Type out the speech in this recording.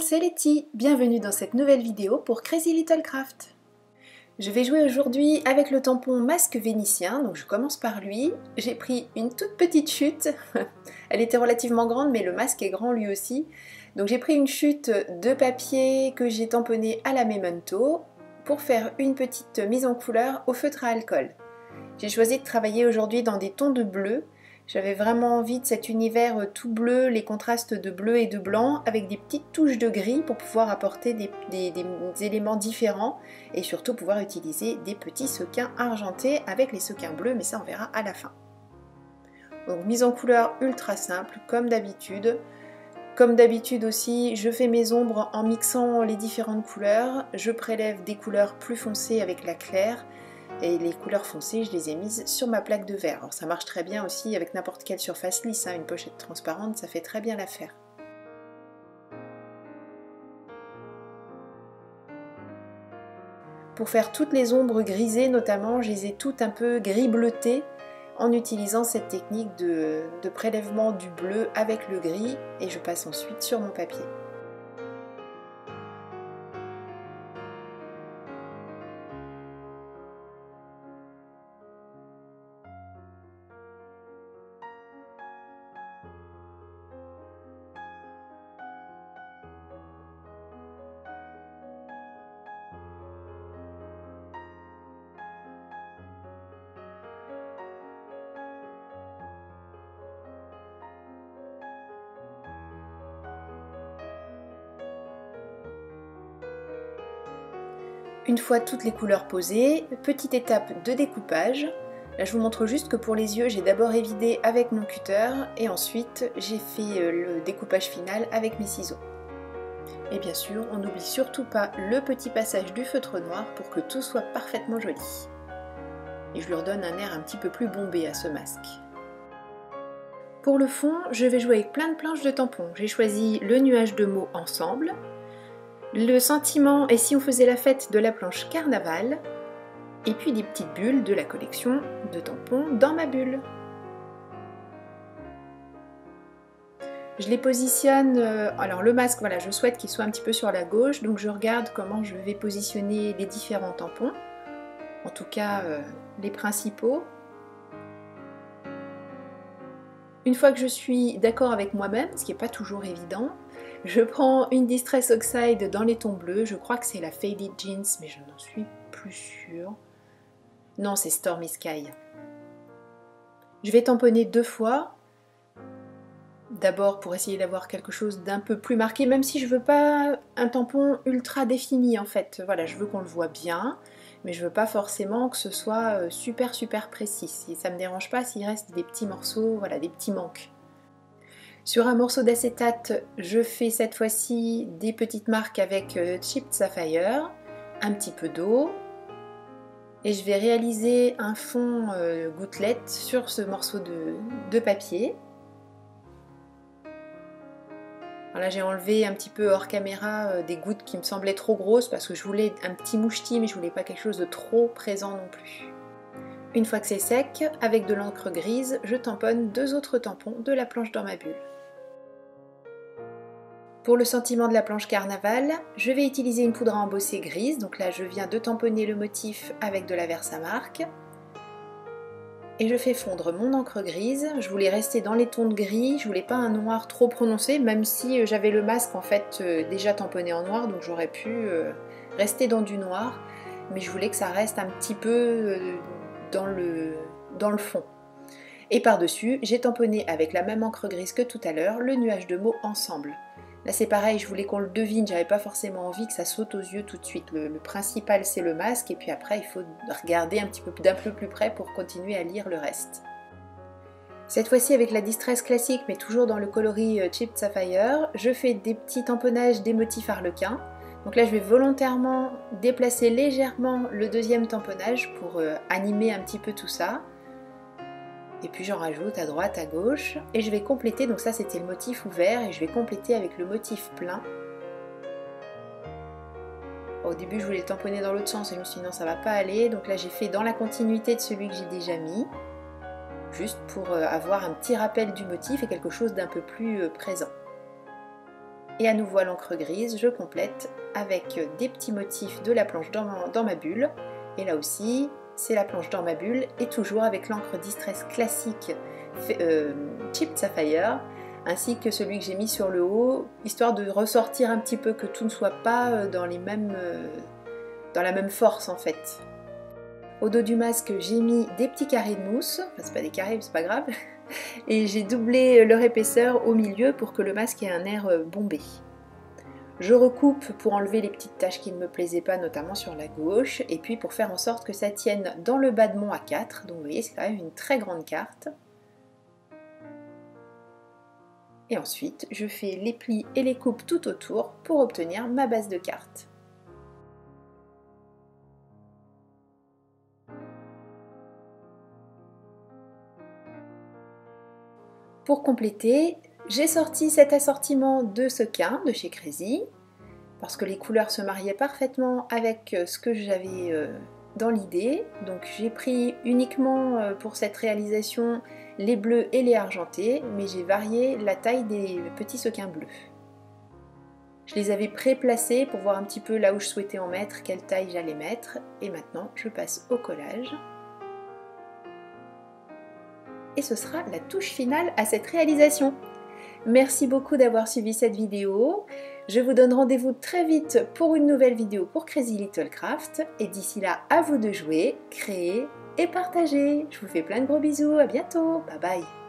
monde, c'est Letty. Bienvenue dans cette nouvelle vidéo pour Crazy Little Craft. Je vais jouer aujourd'hui avec le tampon masque vénitien, donc je commence par lui. J'ai pris une toute petite chute, elle était relativement grande mais le masque est grand lui aussi. Donc j'ai pris une chute de papier que j'ai tamponné à la Memento pour faire une petite mise en couleur au feutre à alcool. J'ai choisi de travailler aujourd'hui dans des tons de bleu. J'avais vraiment envie de cet univers tout bleu, les contrastes de bleu et de blanc, avec des petites touches de gris pour pouvoir apporter des éléments différents et surtout pouvoir utiliser des petits sequins argentés avec les sequins bleus, mais ça on verra à la fin. Donc mise en couleur ultra simple, comme d'habitude. Comme d'habitude aussi, je fais mes ombres en mixant les différentes couleurs. Je prélève des couleurs plus foncées avec la claire. Et les couleurs foncées, je les ai mises sur ma plaque de verre. Alors ça marche très bien aussi avec n'importe quelle surface lisse, hein. Une pochette transparente, ça fait très bien l'affaire. Pour faire toutes les ombres grisées notamment, je les ai toutes un peu gris bleuté en utilisant cette technique de prélèvement du bleu avec le gris et je passe ensuite sur mon papier. Une fois toutes les couleurs posées, petite étape de découpage. Là je vous montre juste que pour les yeux j'ai d'abord évidé avec mon cutter et ensuite j'ai fait le découpage final avec mes ciseaux. Et bien sûr on n'oublie surtout pas le petit passage du feutre noir pour que tout soit parfaitement joli. Et je lui redonne un air un petit peu plus bombé à ce masque. Pour le fond, je vais jouer avec plein de planches de tampons. J'ai choisi le nuage de mots ensemble. Le sentiment et si on faisait la fête de la planche carnaval, et puis des petites bulles de la collection de tampons dans ma bulle. Je les positionne, alors le masque, voilà, je souhaite qu'il soit un petit peu sur la gauche, donc je regarde comment je vais positionner les différents tampons, en tout cas les principaux. Une fois que je suis d'accord avec moi-même, ce qui n'est pas toujours évident, je prends une Distress Oxide dans les tons bleus, je crois que c'est la Faded Jeans, mais je n'en suis plus sûre. Non, c'est Stormy Sky. Je vais tamponner deux fois, d'abord pour essayer d'avoir quelque chose d'un peu plus marqué, même si je veux pas un tampon ultra défini en fait. Voilà, je veux qu'on le voit bien, mais je veux pas forcément que ce soit super précis. Et ça me dérange pas s'il reste des petits morceaux, voilà, des petits manques. Sur un morceau d'acétate, je fais cette fois-ci des petites marques avec Chipped Sapphire, un petit peu d'eau, et je vais réaliser un fond gouttelette sur ce morceau de papier. Alors là j'ai enlevé un petit peu hors caméra des gouttes qui me semblaient trop grosses parce que je voulais un petit mouchetis mais je voulais pas quelque chose de trop présent non plus. Une fois que c'est sec, avec de l'encre grise, je tamponne deux autres tampons de la planche dans ma bulle. Pour le sentiment de la planche carnaval, je vais utiliser une poudre à embosser grise, donc là je viens de tamponner le motif avec de la Versamark. Et je fais fondre mon encre grise, je voulais rester dans les tons de gris, je voulais pas un noir trop prononcé, même si j'avais le masque en fait déjà tamponné en noir, donc j'aurais pu rester dans du noir, mais je voulais que ça reste un petit peu dans le fond. Et par-dessus, j'ai tamponné avec la même encre grise que tout à l'heure, le nuage de mots ensemble. Là c'est pareil, je voulais qu'on le devine, j'avais pas forcément envie que ça saute aux yeux tout de suite. Le principal c'est le masque et puis après il faut regarder un petit peu d'un peu plus près pour continuer à lire le reste. Cette fois-ci avec la Distress classique mais toujours dans le coloris Chipped Sapphire, je fais des petits tamponnages des motifs arlequins. Donc là je vais volontairement déplacer légèrement le deuxième tamponnage pour animer un petit peu tout ça. Et puis j'en rajoute à droite, à gauche, et je vais compléter, donc ça c'était le motif ouvert, et je vais compléter avec le motif plein. Au début je voulais le tamponner dans l'autre sens, et je me suis dit non ça va pas aller, donc là j'ai fait dans la continuité de celui que j'ai déjà mis, juste pour avoir un petit rappel du motif et quelque chose d'un peu plus présent. Et à nouveau à l'encre grise, je complète avec des petits motifs de la planche dans ma bulle. Et là aussi, c'est la planche dans ma bulle et toujours avec l'encre Distress classique Chipped Sapphire, ainsi que celui que j'ai mis sur le haut, histoire de ressortir un petit peu, que tout ne soit pas dans la même force en fait. Au dos du masque, j'ai mis des petits carrés de mousse, enfin c'est pas des carrés mais c'est pas grave, et j'ai doublé leur épaisseur au milieu pour que le masque ait un air bombé. Je recoupe pour enlever les petites taches qui ne me plaisaient pas, notamment sur la gauche, et puis pour faire en sorte que ça tienne dans le bas de mon A4, donc vous voyez c'est quand même une très grande carte. Et ensuite, je fais les plis et les coupes tout autour pour obtenir ma base de carte. Pour compléter, j'ai sorti cet assortiment de sequins de chez Crazy, parce que les couleurs se mariaient parfaitement avec ce que j'avais dans l'idée. Donc j'ai pris uniquement pour cette réalisation les bleus et les argentés, mais j'ai varié la taille des petits sequins bleus. Je les avais pré-placés pour voir un petit peu là où je souhaitais en mettre, quelle taille j'allais mettre, et maintenant je passe au collage. Et ce sera la touche finale à cette réalisation. Merci beaucoup d'avoir suivi cette vidéo. Je vous donne rendez-vous très vite pour une nouvelle vidéo pour Crazy Little Craft. Et d'ici là, à vous de jouer, créer et partager. Je vous fais plein de gros bisous, à bientôt, bye bye.